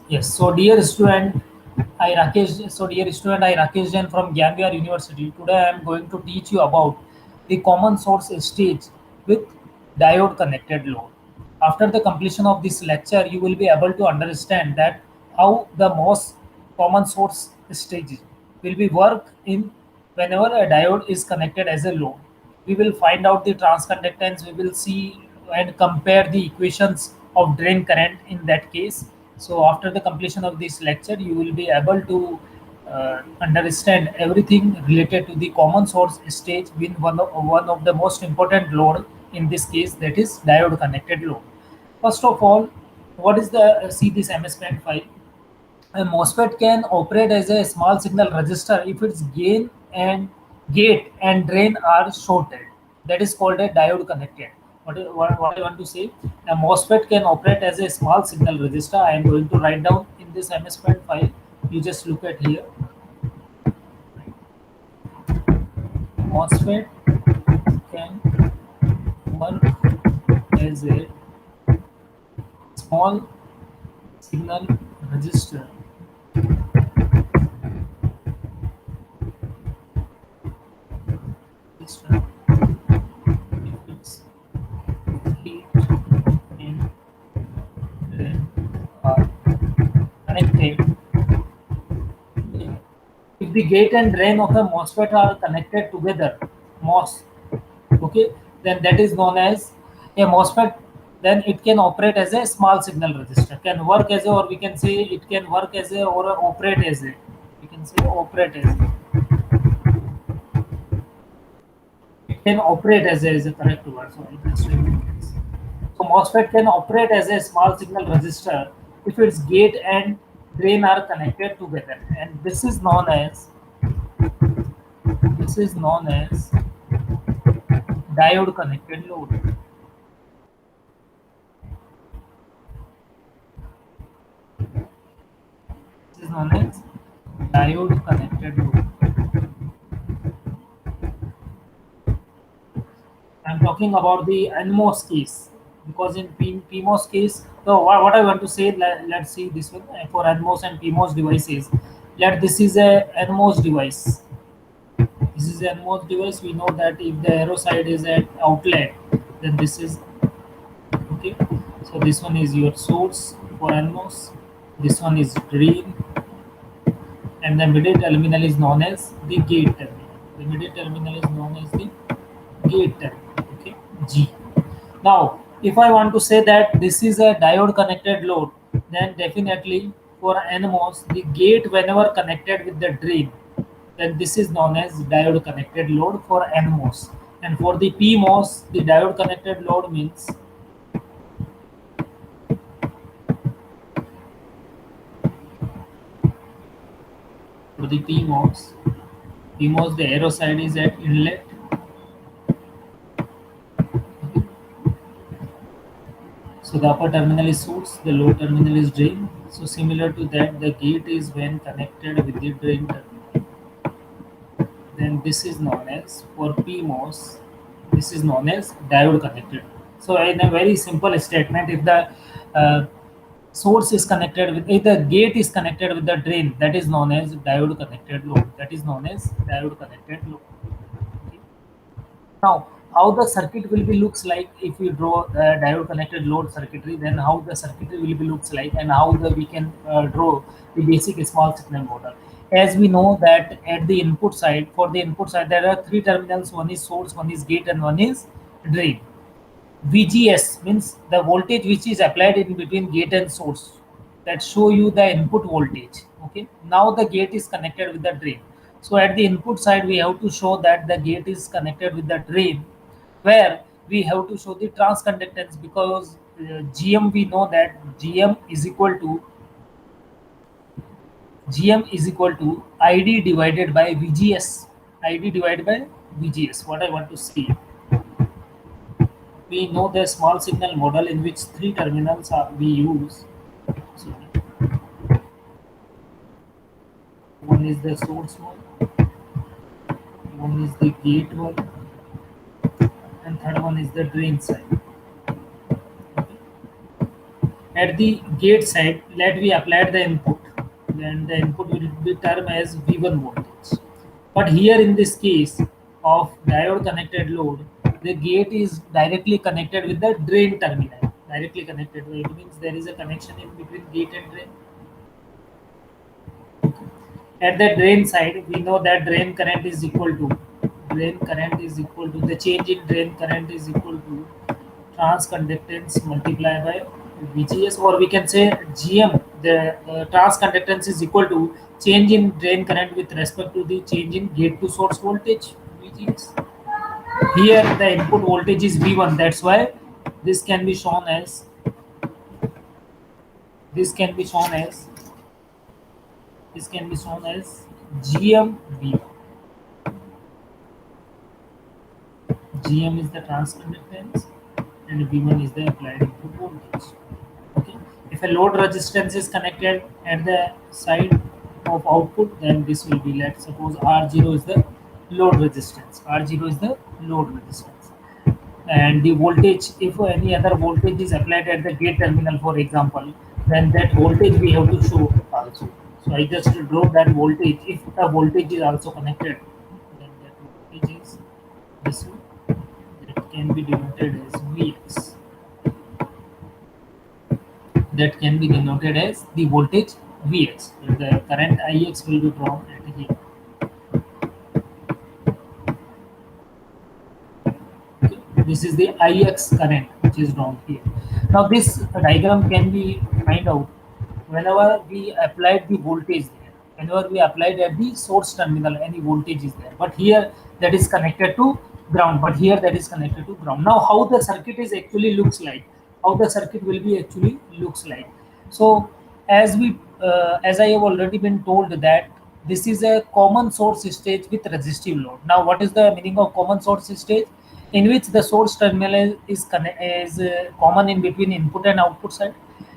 Yes. So dear student, I Rakesh Jain from Gambia University. Today I am going to teach you about the common source stage with diode connected load. After the completion of this lecture, you will be able to understand that how the most common source stage will be work in whenever a diode is connected as a load. We will find out the transconductance. We will see and compare the equations of drain current in that case. So after the completion of this lecture, you will be able to understand everything related to the common source stage with one of the most important load in this case, that is diode connected load. First of all, what is the see this MS-PAN file? A MOSFET can operate as a small signal resistor if its gate and drain are shorted. That is called a diode connected. What I want to say, a MOSFET can operate as a small signal resistor. I am going to write down in this MS-PAN file. You just look at here. MOSFET can work as a small signal resistor resistor if its gate and drain are connected. If the gate and drain of a MOSFET are connected together, MOS, okay, then that is known as a MOSFET. Then it can operate as a small signal resistor. Can work as a, or we can say it can work as a, or operate as a. We can say operate as a. It can operate as a is a correct word. So I just remove this. So MOSFET can operate as a small signal resistor if its gate and drain are connected together, and this is known as diode connected load. This is known as diode connected load. I'm talking about the NMOS case, because in PMOS case, so what I want to say, let's see this one for NMOS and PMOS devices. Let this is a NMOS device. This is an NMOS device. We know that if the arrow side is at outlet, then this is okay. So this one is your source for NMOS. This one is drain, and the middle terminal is known as the gate terminal. The middle terminal is known as the gate terminal. Okay, G. Now, if I want to say that this is a diode connected load, then definitely for NMOS, the gate whenever connected with the drain, then this is known as diode connected load for NMOS. And for the PMOS, the diode connected load means for the PMOS the arrow side is at inlet. So the upper terminal is source, the lower terminal is drain. So similar to that, the gate is when connected with the drain terminal. Then this is known as for PMOS, this is known as diode connected. So in a very simple statement, if the uh, source is connected with, if the gate is connected with the drain, that is known as diode connected load. That is known as diode connected load. Okay. Now, how the circuit will be looks like if we draw diode connected load circuitry, then how the circuitry will be looks like, and how the we can draw the basic small signal model. As we know that at the input side, for the input side, there are three terminals: one is source, one is gate, and one is drain. VGS means the voltage which is applied in between gate and source, that show you the input voltage. Okay. Now the gate is connected with the drain. So at the input side, we have to show that the gate is connected with the drain, where we have to show the transconductance, because GM, we know that GM is equal to ID divided by VGS. ID divided by VGS. What I want to see, we know the small signal model in which three terminals are we use. So one is the source one is the gate one, and third one is the drain side. At the gate side, let we apply the input, then the input will be termed as V1 voltage. But here in this case of diode connected load, the gate is directly connected with the drain terminal. Directly connected, it means there is a connection in between gate and drain. At the drain side, we know that drain current is equal to the change in drain current is equal to trans conductance multiplied by VGS, or we can say GM. The trans conductance is equal to change in drain current with respect to the change in gate to source voltage VGS. Here the input voltage is V1. That's why this can be shown as this can be shown as this can be shown as GM V1. GM is the transconductance and V1 is the applied input voltage. Okay. If a load resistance is connected at the side of output, then this will be, let's suppose R0 is the load resistance. R0 is the load resistance. And the voltage, if any other voltage is applied at the gate terminal, for example, then that voltage we have to show also. So I just draw that voltage. If the voltage is also connected, then that voltage is this one. That can be denoted as Vx. That can be denoted as the voltage Vx. The current Ix will be drawn at here. Okay. This is the Ix current which is drawn here. Now this diagram can be find out whenever we applied the voltage there. Whenever we applied at the source terminal, any voltage is there. But here that is connected to ground. But here that is connected to ground. Now how the circuit is actually looks like? How the circuit will be actually looks like? So as I have already been told that this is a common source stage with resistive load. Now what is the meaning of common source stage? In which the source terminal is common in between input and output side,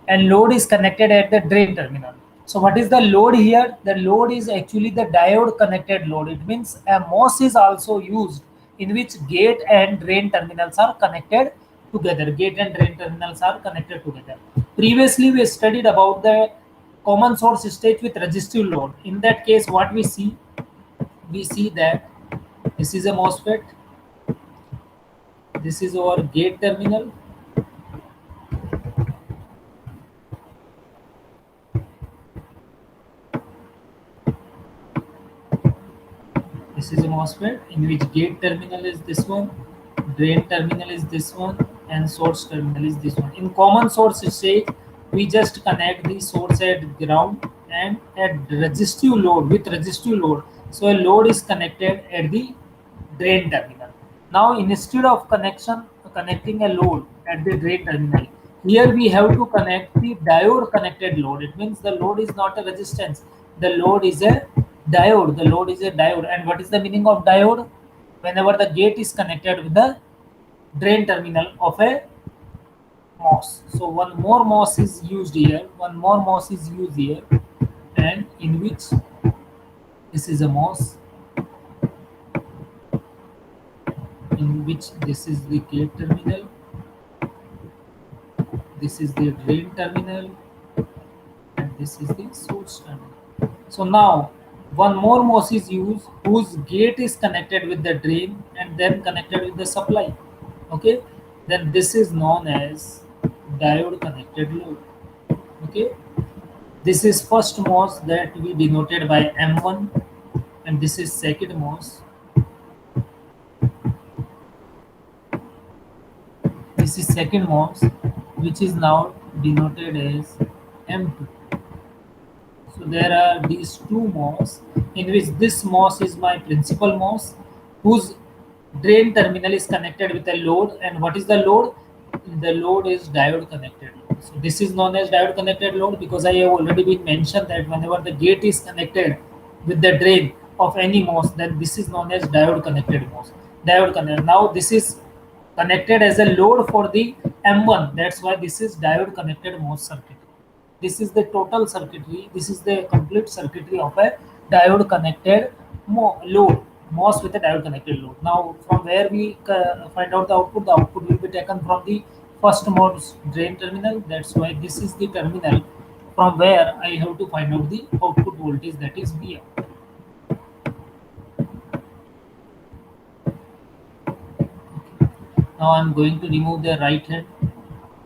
and load is connected at the drain terminal. So what is the load here? The load is actually the diode connected load. It means a MOS is also used in which gate and drain terminals are connected together. Gate and drain terminals are connected together. Previously we studied about the common source stage with resistive load. In that case, what we see that this is a MOSFET. This is our gate terminal. This is a MOSFET in which gate terminal is this one, drain terminal is this one, and source terminal is this one. In common source stage, we just connect the source at ground and at resistive load with resistive load. So a load is connected at the drain terminal. Now instead of connecting a load at the drain terminal, here we have to connect the diode connected load. It means the load is not a resistance. The load is a diode. The load is a diode. And what is the meaning of diode? Whenever the gate is connected with the drain terminal of a MOS. So one more MOS is used here. One more MOS is used here, and in which this is a MOS, in which this is the gate terminal, this is the drain terminal, and this is the source terminal. So now one more MOS is used whose gate is connected with the drain and then connected with the supply. Okay, then this is known as diode connected load. Okay, this is first MOS that we denoted by M1, and this is second MOS. This is second MOS, which is now denoted as M2. So there are these two MOS, in which this MOS is my principal MOS, whose drain terminal is connected with a load. And what is the load? The load is diode connected load. So this is known as diode connected load because I have already been mentioned that whenever the gate is connected with the drain of any MOS, then this is known as diode connected MOS. Diode connected. Now this is connected as a load for the M1. That's why this is diode connected MOS circuit. This is the total circuitry. This is the complete circuitry of a diode connected load. MOS with a diode connected load. Now from where we find out the output will be taken from the first MOS drain terminal. That's why this is the terminal from where I have to find out the output voltage, that is V out. Now I'm going to remove the right hand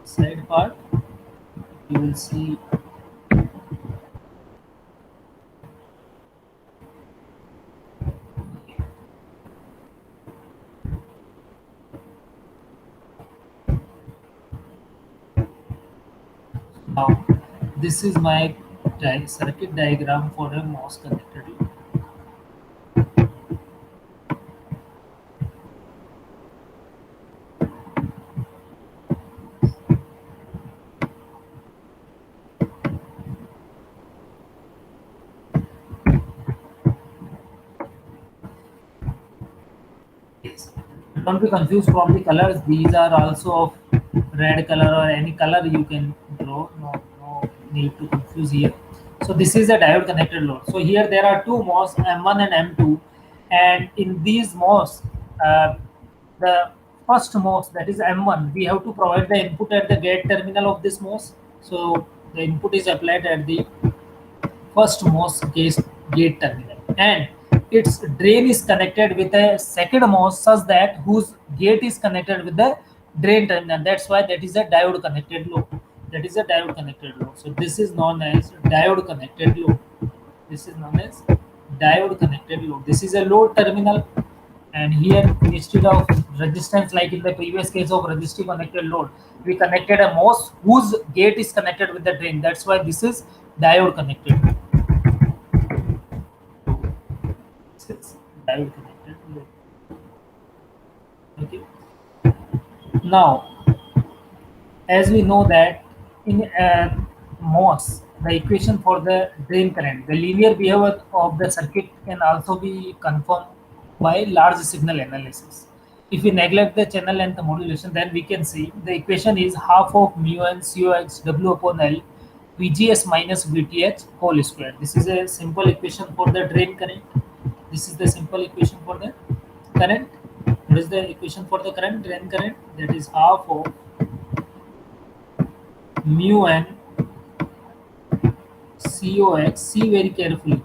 side part. You will see. Now this is my circuit diagram for a MOS connected load. Yes. Don't be confused from the colors. These are also of red color or any color you can draw. No need to confuse here. So this is a diode connected load. So here there are two MOS, M1 and M2, and in these MOS, the first MOS, that is M1, we have to provide the input at the gate terminal of this MOS. So the input is applied at the first MOS gate terminal, and its drain is connected with a second MOS such that whose gate is connected with the drain terminal. That's why that is a diode connected load. That is a diode connected load. So this is known as diode connected load. This is known as diode connected load. This is a load terminal, and here instead of resistance like in the previous case of resistive connected load, we connected a MOS whose gate is connected with the drain. That's why this is diode connected. This is diode connected load. Okay. Now, as we know that in MOS, the equation for the drain current, the linear behavior of the circuit can also be confirmed by large signal analysis. If we neglect the channel length modulation, then we can see the equation is half of mu n COX W upon L VGS minus VTH whole square. This is a simple equation for the drain current. This is the simple equation for the current. What is the equation for the current? Drain current, that is half of mu n COX, see very carefully,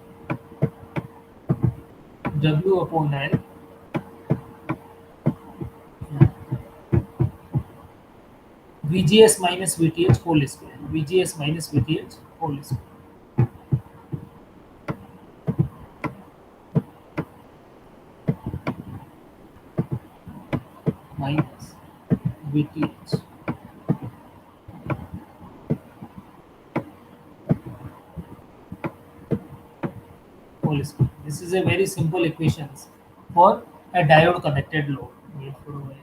W upon L VGS minus VTH whole square. VGS minus VTH whole square. Minus VTH. Whole square. This is a very simple equation for a diode connected load. Wait for a while.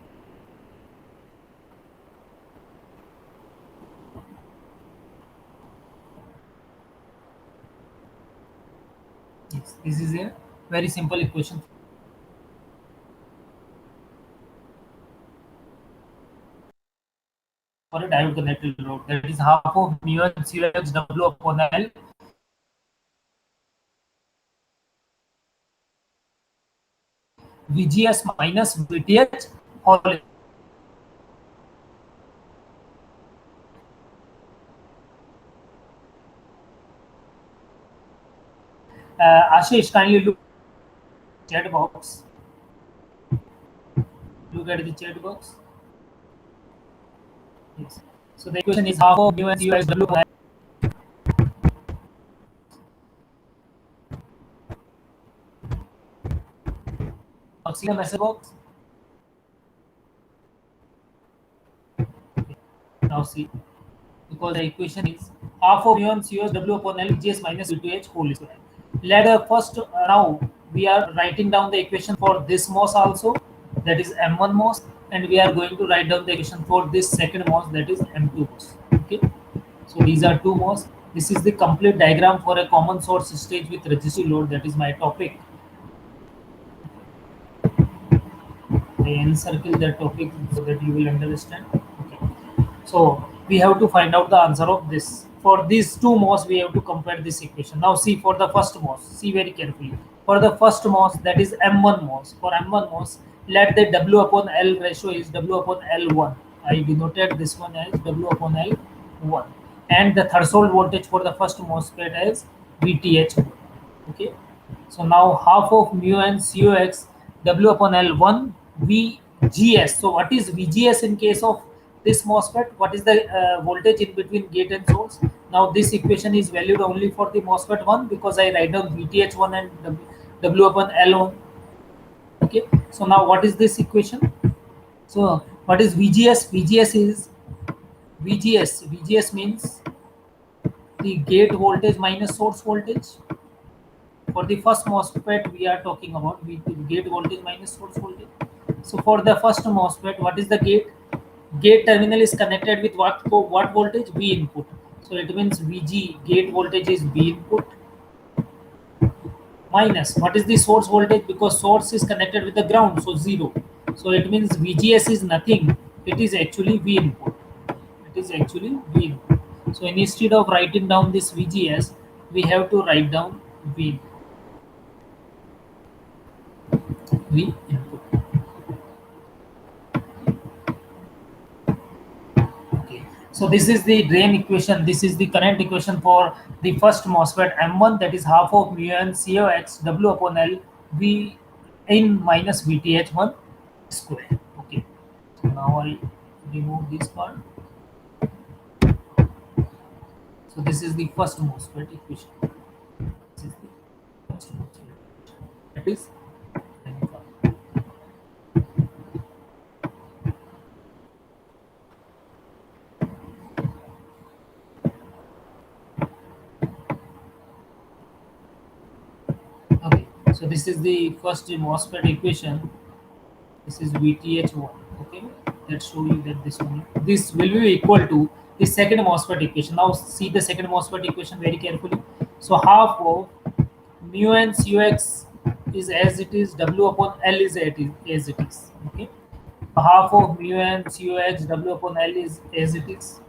Yes, this is a very simple equation for a diode connected load. That is half of mu n COX W upon L VGS minus VTH whole. Ashish, kindly look chat box. Look at the chat box. Yes. So the equation is half of mu n COX W upon L. See the message box. Now see, because the equation is half of mu n COS W upon L VGS minus VTH whole square. Let first now we are writing down the equation for this MOS also, that is M1 MOS, and we are going to write down the equation for this second MOS, that is M2 MOS. Okay, so these are two MOS. This is the complete diagram for a common source stage with resistive load. That is my topic. I encircle that topic so that you will understand. Okay. So we have to find out the answer of this. For these two MOS, we have to compare this equation. Now see for the first MOS, see very carefully. For the first MOS, that is M1 MOS. For M1 MOS, let the W upon L ratio is W upon L1. I denoted this one as W upon L 1, and the threshold voltage for the first MOSFET as VTH 1. Okay, so now half of mu and COX W upon L 1 VGS. So what is VGS in case of this MOSFET? What is the voltage in between gate and source? Now this equation is valued only for the MOSFET 1 because I write down VTH 1 and W upon L 1. Okay, so now what is this equation? So what is VGS? VGS means the gate voltage minus source voltage. For the first MOSFET we are talking about gate voltage minus source voltage. So for the first MOSFET, what is the gate? Gate terminal is connected with what voltage? V input. So it means VG gate voltage is V input minus what is the source voltage, because source is connected with the ground, so 0. So it means VGS is nothing, it is actually V input. It is actually V input. So instead of writing down this VGS, we have to write down V input. Okay. So this is the drain equation. This is the current equation for the first MOSFET M1, that is half of mu n COX W upon L V in minus VTH1 square. Okay. So now I remove this part. So this is the first MOSFET equation. This is the first MOSFET equation. That is okay. So this is the first MOSFET equation. This is VTH1. Okay, let's show you that this will be equal to the second MOSFET equation. Now see the second MOSFET equation very carefully. So half of mu and COX is as it is, W upon L is as it is. Okay, half of mu and COX W upon L is as it is.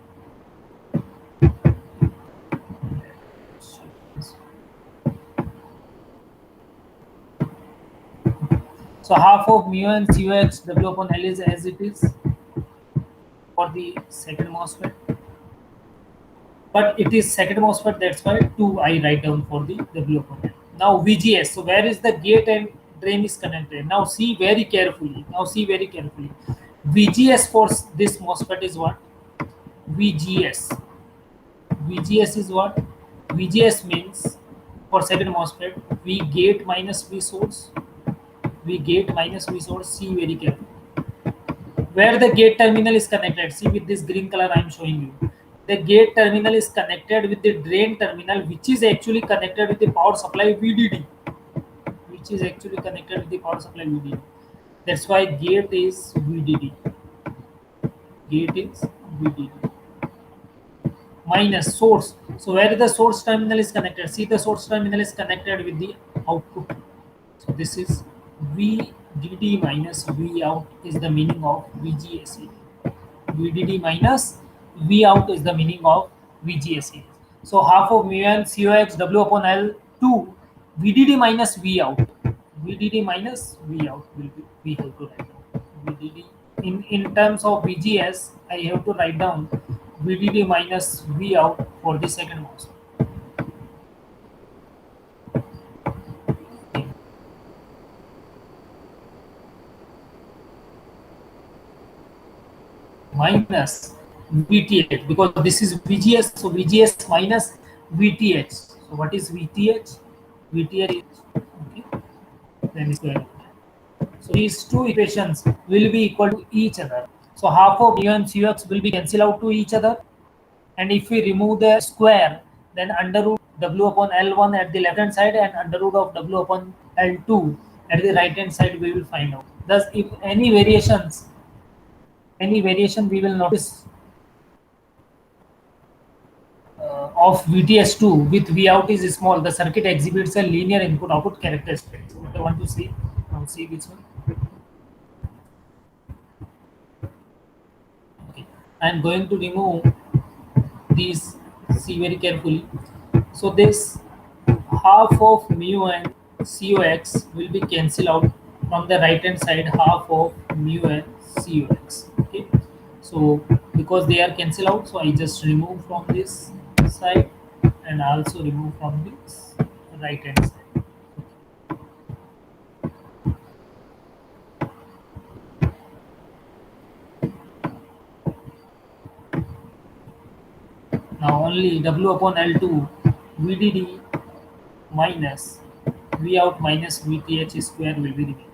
So half of mu and COX W upon L is as it is for the second MOSFET. But it is second MOSFET, that's why 2 I write down for the W upon L. Now VGS, so where is the gate and drain is connected? Now see very carefully. VGS for this MOSFET is what? VGS. VGS is what? VGS means for second MOSFET, V gate minus V source. V gate minus V source. See very carefully. Where the gate terminal is connected, see with this green color I am showing you. The gate terminal is connected with the drain terminal, which is actually connected with the power supply VDD. That's why gate is VDD. Minus source. So where the source terminal is connected, see the source terminal is connected with the output. So this is VDD minus V out is the meaning of VGS. VDD minus V out is the meaning of VGS. So half of mu n COX W upon L 2 VDD minus V out. VDD minus V out will be, we have to write down. VDD in terms of VGS, I have to write down VDD minus V out for the second MOSFET. Minus VTH, because this is VGS, so VGS minus VTH. So what is VTH? VTH is okay. Then is going. So these two equations will be equal to each other. So half of mu and COX will be cancelled out to each other, and if we remove the square, then under root W upon L1 at the left hand side and under root of W upon L2 at the right hand side we will find out. Thus, if any variation we will notice of VTS2 with V out is small, the circuit exhibits a linear input output characteristic. So what I want to see, now see which one. Okay, I am going to remove these, see very carefully. So this half of mu and COX will be cancelled out from the right hand side, half of mu and COX. Okay, So because they are cancel out, so I just remove from this side and also remove from this right hand side. Now only W upon L2 VDD minus V out minus VTH square will be remaining.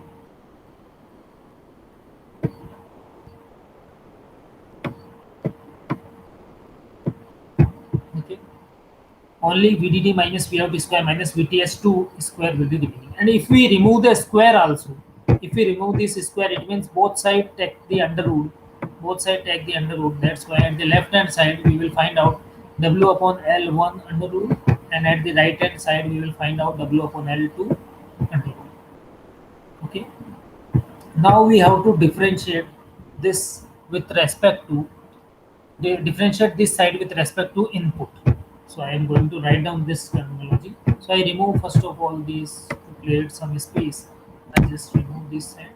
Okay. Only VDD minus V out square minus VTH2 square will be remaining. And if we remove the square also, if we remove this square, it means both sides take the under root. Both sides take the under root. That's why at the left hand side we will find out W upon L1 under root, and at the right hand side we will find out W upon L2 under root. Okay. Now we have to differentiate this with respect to differentiate this side with respect to input. So I am going to write down this terminology. So I remove first of all these to create some space. I just remove this side.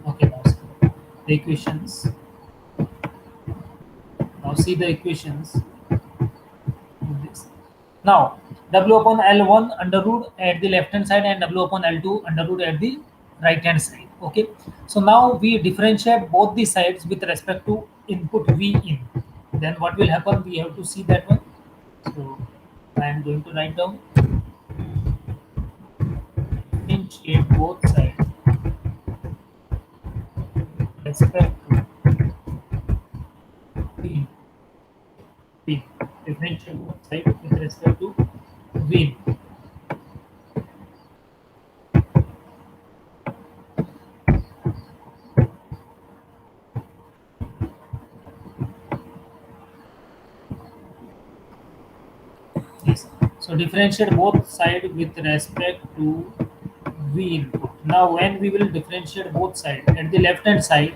Okay, now see the equations. Now see the equations. This. Now W upon L1 under root at the left hand side and W upon L2 under root at the right hand side. Okay. So now we differentiate both the sides with respect to input V in. Then what will happen? We have to see that one. So I am going to write down differentiate both sides with respect to V. V. Differentiate both sides with respect to V. Yes. So differentiate both sides with respect to V input. Now when we will differentiate both sides, at the left hand side,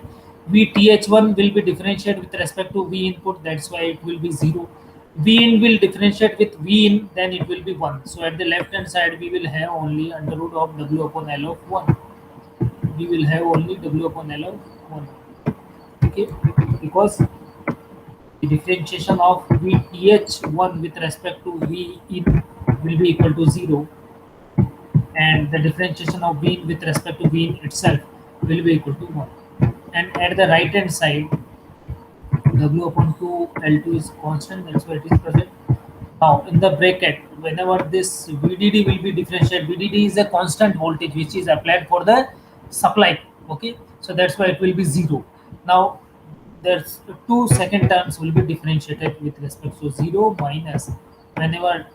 VTH1 will be differentiated with respect to V input, that's why it will be 0. V in will differentiate with V in, then it will be 1. So at the left hand side, we will have only under root of W upon L of 1. We will have only W upon L of 1. Okay, because the differentiation of VTH1 with respect to V in will be equal to 0, and the differentiation of V with respect to V itself will be equal to 1. And at the right hand side, W upon 2 L2 is constant, that's why it is present. Now in the bracket, whenever this VDD will be differentiated, VDD is a constant voltage which is applied for the supply. Okay, so that's why it will be 0. Now there's two second terms will be differentiated with respect to 0 minus whenever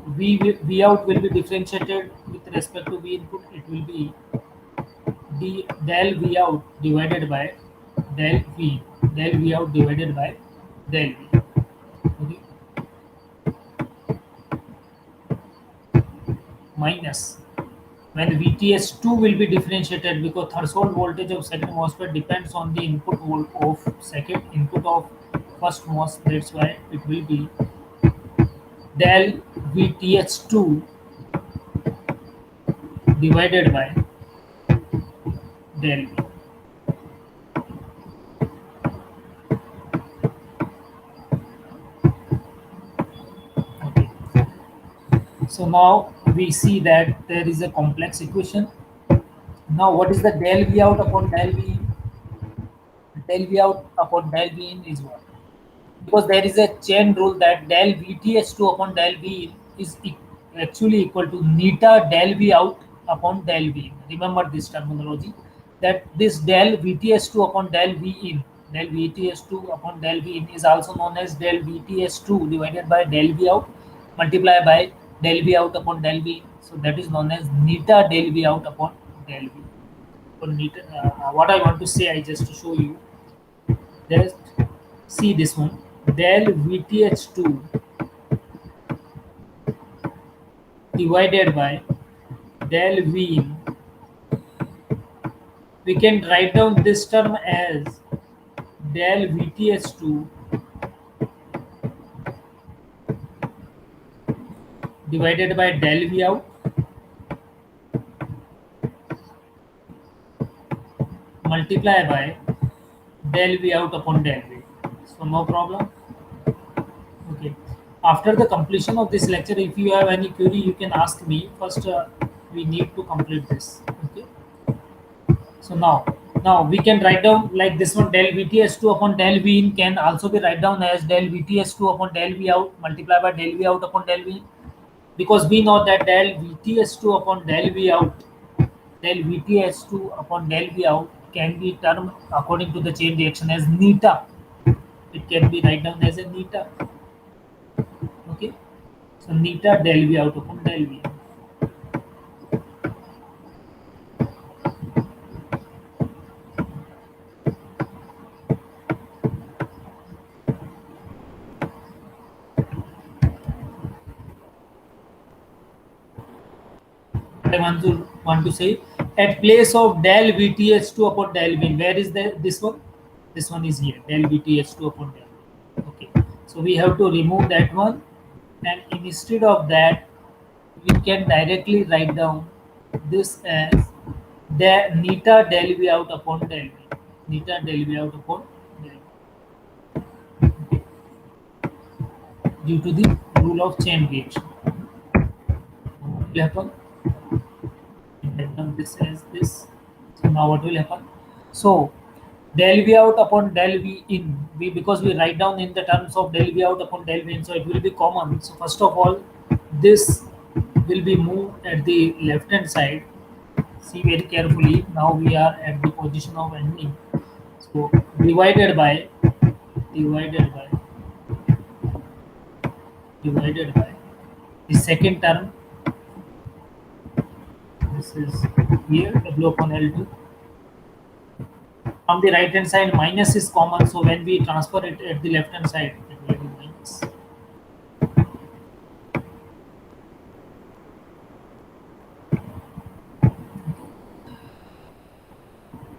V out will be differentiated with respect to V input, it will be del V out divided by del V out divided by del V. Okay. Minus when VTS2 will be differentiated, because threshold voltage of second MOSFET depends on the input volt of second input of first MOS. That's why it will be del VTH2 divided by del V. Okay. So now we see that there is a complex equation. Now what is the del V out upon del V in? Del V out upon del V in is what? Because there is a chain rule that del VTH2 upon del V in is actually equal to neta del V out upon del V in. Remember this terminology, that this del VTH2 upon del VTH2 upon del V in is also known as del VTH2 divided by del V out multiplied by del V out upon del V in. So that is known as neta del V out upon del V. So neta, what I want to say, I just show you. Just see this one. Del VTH2 divided by del V in. We can write down this term as del VTH2 divided by del V out multiply by del V out upon del V. So no problem. Okay. After the completion of this lecture, if you have any query, you can ask me. First, we need to complete this. Okay. So now we can write down like this one del VTS2 upon del V in can also be write down as del VTS2 upon del V out multiply by del V out upon del V in, because we know that del VTS2 upon del V out del VTS2 upon del V out can be termed according to the chain reaction as neta. It can be write down as a neta. Okay. So neta del V out upon del V in. I want to say at place of del VTH2 upon del V. Where is this one? This one is here. Del VTH2 upon del V. Okay. So we have to remove that one, and instead of that, we can directly write down this as the neta del V out upon del V. Neta del V out upon del V. Okay. Due to the rule of chain reaction. What will happen? Write down this as this. So now what will happen? So del V out upon del V in, because we write down in the terms of del V out upon del V in, so it will be common. So first of all, this will be moved at the left hand side. See very carefully. Now we are at the position of ending. So divided by the second term. This is here W upon L2. From the right hand side, minus is common, so when we transfer it at the left hand side, it will be minus.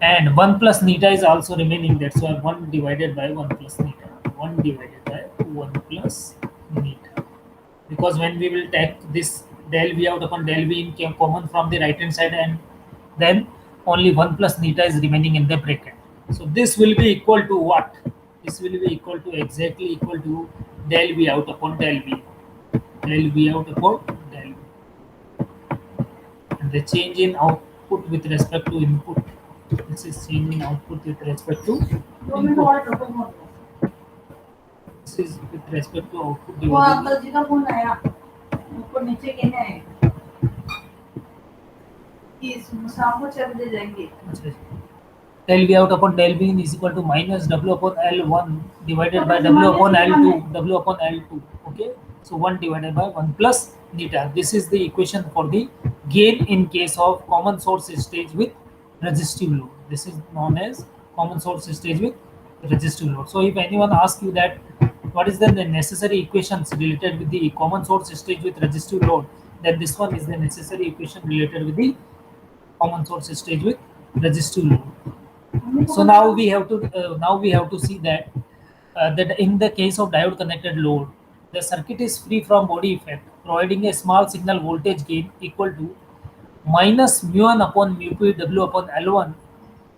And 1 plus neta is also remaining, that's why 1 divided by 1 plus neta. 1 divided by 1 plus neta. Because when we will take this del V out upon del V in came common from the right hand side, and then only 1 plus neta is remaining in the bracket. So this will be equal to what? This will be equal to exactly equal to del V out upon del V. Del V out upon del V. And the change in output with respect to input. This is change in output with respect to input. This is with respect to output divided. Del V out upon del V in is equal to minus W upon L1 divided by W upon L2. W upon L2. Okay. So 1 divided by 1 plus neta. This is the equation for the gain in case of common source stage with resistive load. This is known as common source stage with resistive load. So if anyone asks you that what is the necessary equations related with the common source stage with resistive load, then this one is the necessary equation related with the common source stage with resistive load. So now we have to see that that in the case of diode connected load, the circuit is free from body effect, providing a small signal voltage gain equal to minus mu1 upon mu2 W upon L1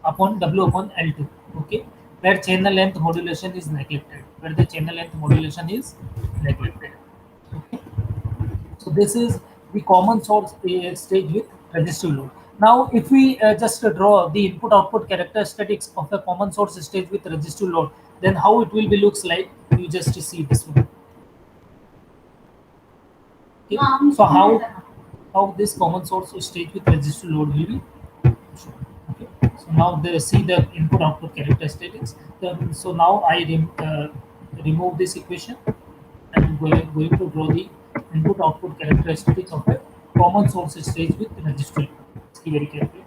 upon W upon L2. Okay, where channel length modulation is neglected. Where the channel length modulation is neglected. Okay. So this is the common source stage with resistive load. Now, if we just draw the input-output characteristics of a common source stage with resistive load, then how it will be looks like, you just see this one. Okay. So how this common source stage with resistive load will be shown. Okay. So now see the input-output characteristics. So now I remove this equation and going to draw the input-output characteristics of a common source stage with resistive load. See very carefully.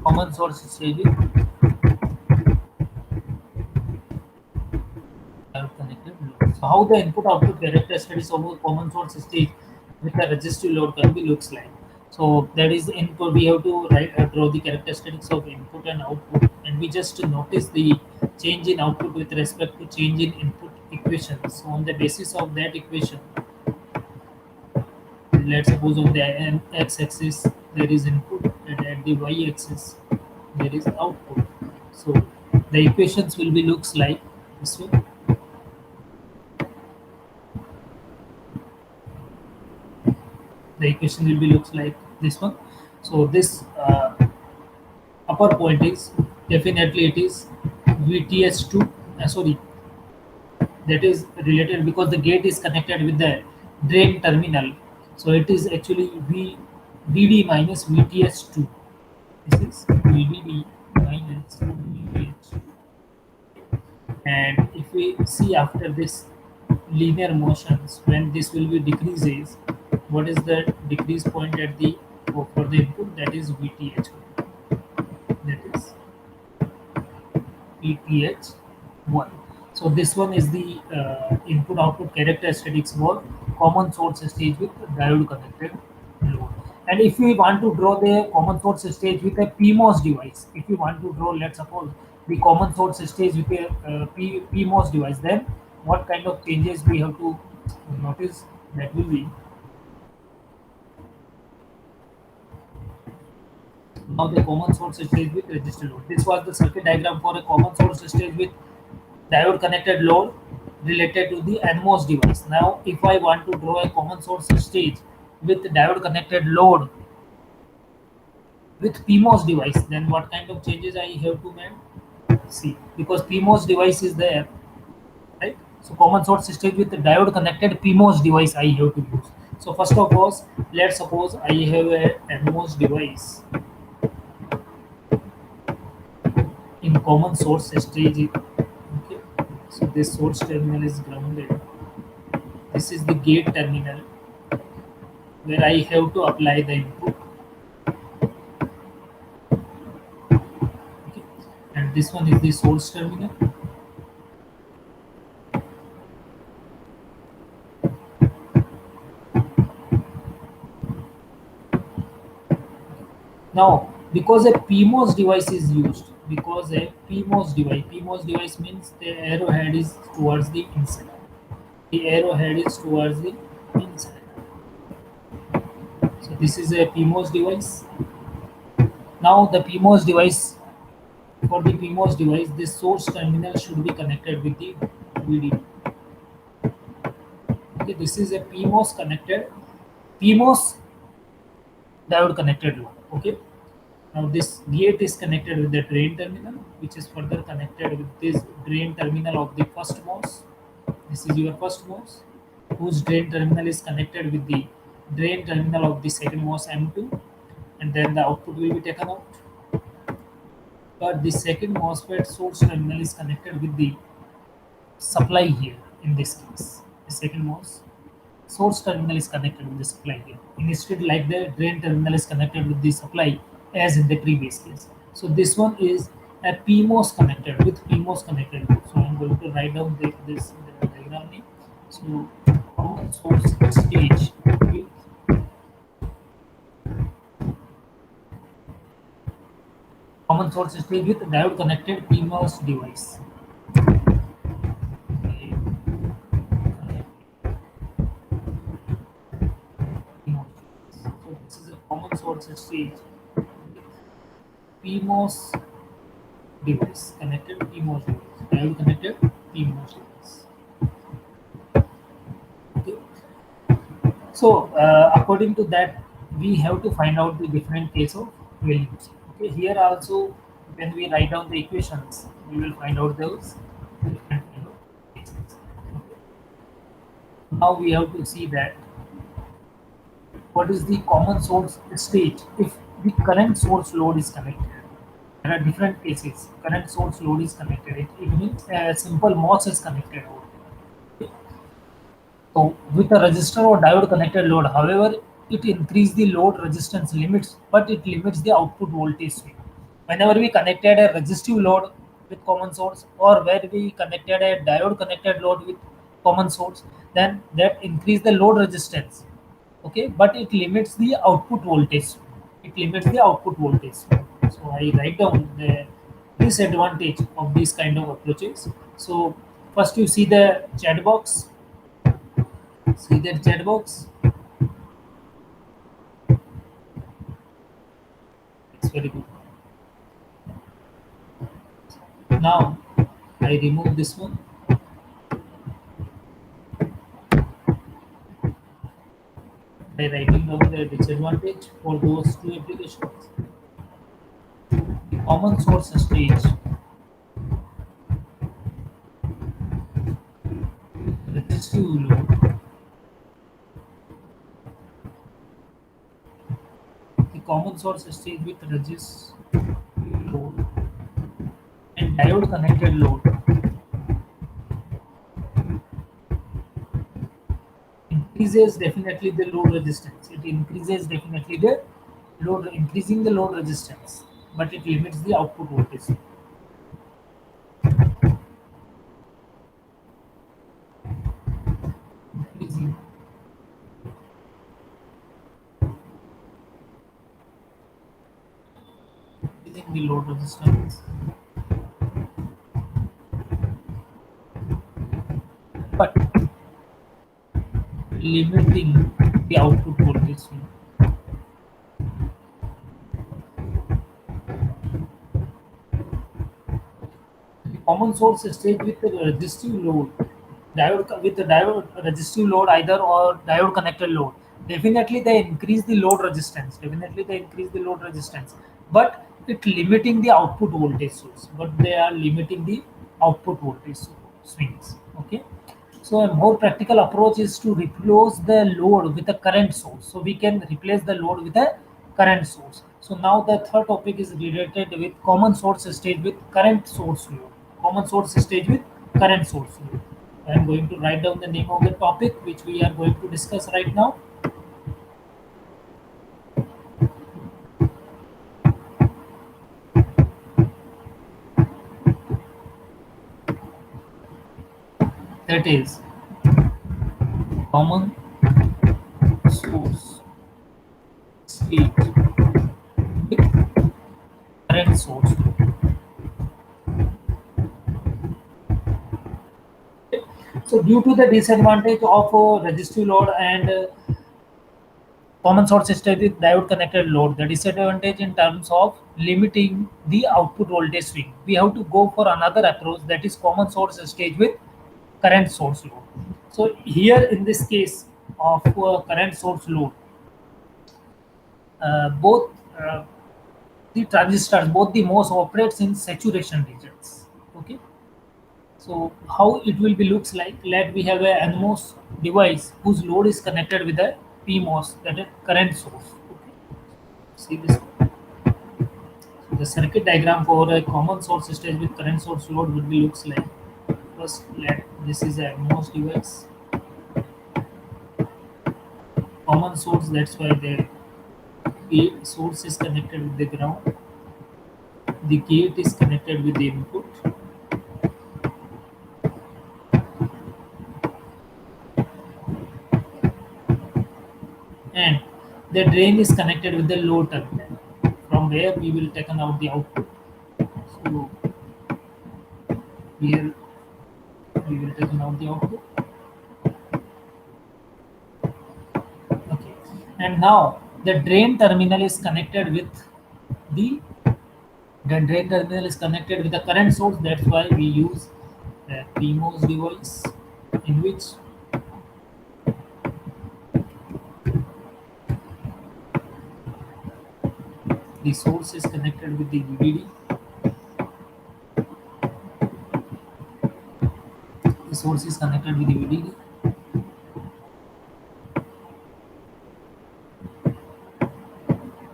Common source stage with So how the input output characteristics of a common source stage with a resistive load can be looks like. So that is the input. We have to write draw the characteristics of input and output, and we just notice the change in output with respect to change in input equations. So on the basis of that equation, let's suppose on the x-axis there is input, and at the y-axis there is output. So the equations will be looks like this way. The equation will be looks like this one. So this upper point is definitely it is VTH2. Sorry, that is related because the gate is connected with the drain terminal. So it is actually VDD minus VTH2. This is VDD minus VTH2. And if we see after this linear motions, when this will be decreases, what is the decrease point at the for the input? That is VTH1. That is VTH1. So this one is the input output characteristics for common source stage with diode connected load. And if we want to draw the common source stage with a PMOS device, if we want to draw, let's suppose the common source stage with a PMOS device, then what kind of changes we have to notice? That will be now the common source stage with resistor load. This was the circuit diagram for a common source stage with diode connected load related to the NMOS device. Now, if I want to draw a common source stage with diode connected load with PMOS device, then what kind of changes I have to make? See, because PMOS device is there, right? So common source stage with the diode connected PMOS device I have to use. So first of all, let's suppose I have a NMOS device in common source stage. Okay, so this source terminal is grounded. This is the gate terminal where I have to apply the input. Okay, and this one is the source terminal. Now, because a PMOS device is used, because a PMOS device means the arrowhead is towards the inside. The arrowhead is towards the inside. So this is a PMOS device. Now the PMOS device, for the PMOS device, this source terminal should be connected with the VDD. Okay, this is a PMOS connected, PMOS diode connected load. Okay. Now this gate is connected with the drain terminal, which is further connected with this drain terminal of the first MOS. This is your first MOS, whose drain terminal is connected with the drain terminal of the second MOS M2, and then the output will be taken out. But the second MOSFET source terminal is connected with the supply here in this case. The second MOS source terminal is connected with the supply here. Instead, like the drain terminal is connected with the supply as in the previous case. So this one is a PMOS connected with PMOS connected. So I'm going to write down this diagram name. So common source stage with common source stage with diode connected PMOS device. Okay. So this is a common source stage PMOS device connected PMOS device. Diode connected PMOS device. Okay. So according to that, we have to find out the different case of values. Okay. Here also, when we write down the equations, we will find out those different kind of cases. Okay. Now we have to see that what is the common source stage if the current source load is connected. There are different cases. Current source load is connected. It means a simple MOS is connected. So with a resistor or diode connected load, however, it increase the load resistance limits, but it limits the output voltage swing. Whenever we connected a resistive load with common source, or where we connected a diode connected load with common source, then that increase the load resistance. Okay, but it limits the output voltage. It limits the output voltage. So I write down the disadvantage of these kind of approaches. So first you see the chat box. See that chat box. It's very good. Now I remove this one by writing down the disadvantage for those two applications. Common source stage, resistive load. The common source stage with resist load and diode connected load increases definitely the load resistance. It increases definitely the load, increasing the load resistance, but it limits the output voltage. Increasing, increasing the load resistance, but limiting the output voltage. Common source stage with the resistive load, with the diode resistive load either or diode connected load. Definitely they increase the load resistance. Definitely they increase the load resistance, but it limiting the output voltage source. But they are limiting the output voltage swings. Okay. So a more practical approach is to replace the load with a current source. So we can replace the load with a current source. So now the third topic is related with common source stage with current source load. Common source stage with current source load. I am going to write down the name of the topic which we are going to discuss right now. That is common source stage with current source load. So due to the disadvantage of resistive load and common source stage with diode connected load, the disadvantage in terms of limiting the output voltage swing, we have to go for another approach, that is common source stage with current source load. So here in this case of current source load, both the transistors, both the MOS operates in saturation regions. Okay. So how it will be looks like? Let we have a NMOS device whose load is connected with a PMOS, that is current source. Okay. See this. So the circuit diagram for a common source stage with current source load would be looks like. First, let this is a NMOS device. Common source. That's why the gate source is connected with the ground. The gate is connected with the input. And the drain is connected with the low terminal, from where we will taken out the output. So here we will taken out the output. Okay, and now the drain terminal is connected with the drain terminal is connected with the current source. That's why we use a PMOS device in which the source is connected with the VDD. The source is connected with the VDD.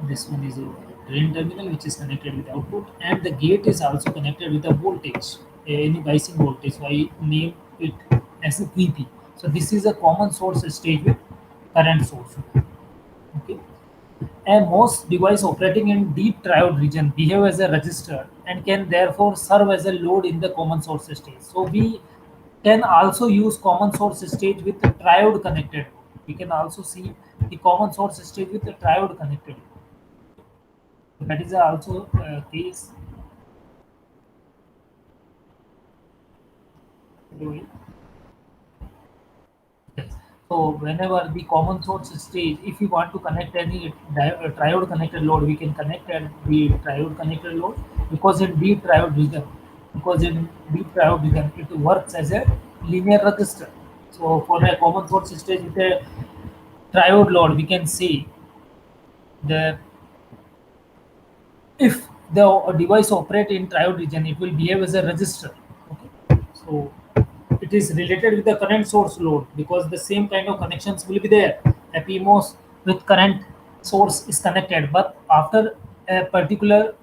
This one is a drain terminal which is connected with output, and the gate is also connected with a voltage, any biasing voltage. So I name it as a VP. So this is a common source stage with current source. Okay. A MOS device operating in deep triode region behave as a resistor and can therefore serve as a load in the common source stage. So we can also use common source stage with triode connected. We can also see the common source stage with the triode connected. That is also a case. Yes. So whenever the common source stage, if you want to connect any triode connected load, we can connect at the triode connected load because in deep triode region, it works as a linear resistor. So for a common source stage with a triode load, we can see the if the device operate in triode region, it will behave as a resistor. Okay, so it is related with the current source load because the same kind of connections will be there. A PMOS with current source is connected, but after a particular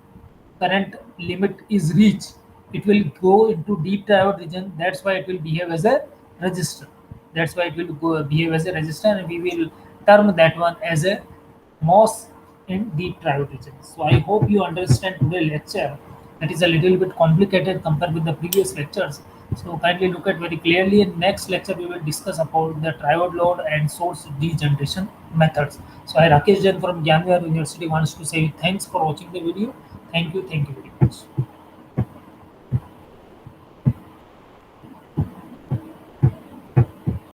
current limit is reached, it will go into deep triode region. That's why it will behave as a resistor. That's why it will behave as a resistor, and we will term that one as a MOS in deep triode region. So I hope you understand today's lecture. That is a little bit complicated compared with the previous lectures. So kindly look at very clearly. In next lecture, we will discuss about the triode load and source degeneration methods. So I Rakesh Jain from Gyanwar University wants to say thanks for watching the video. Thank you very much.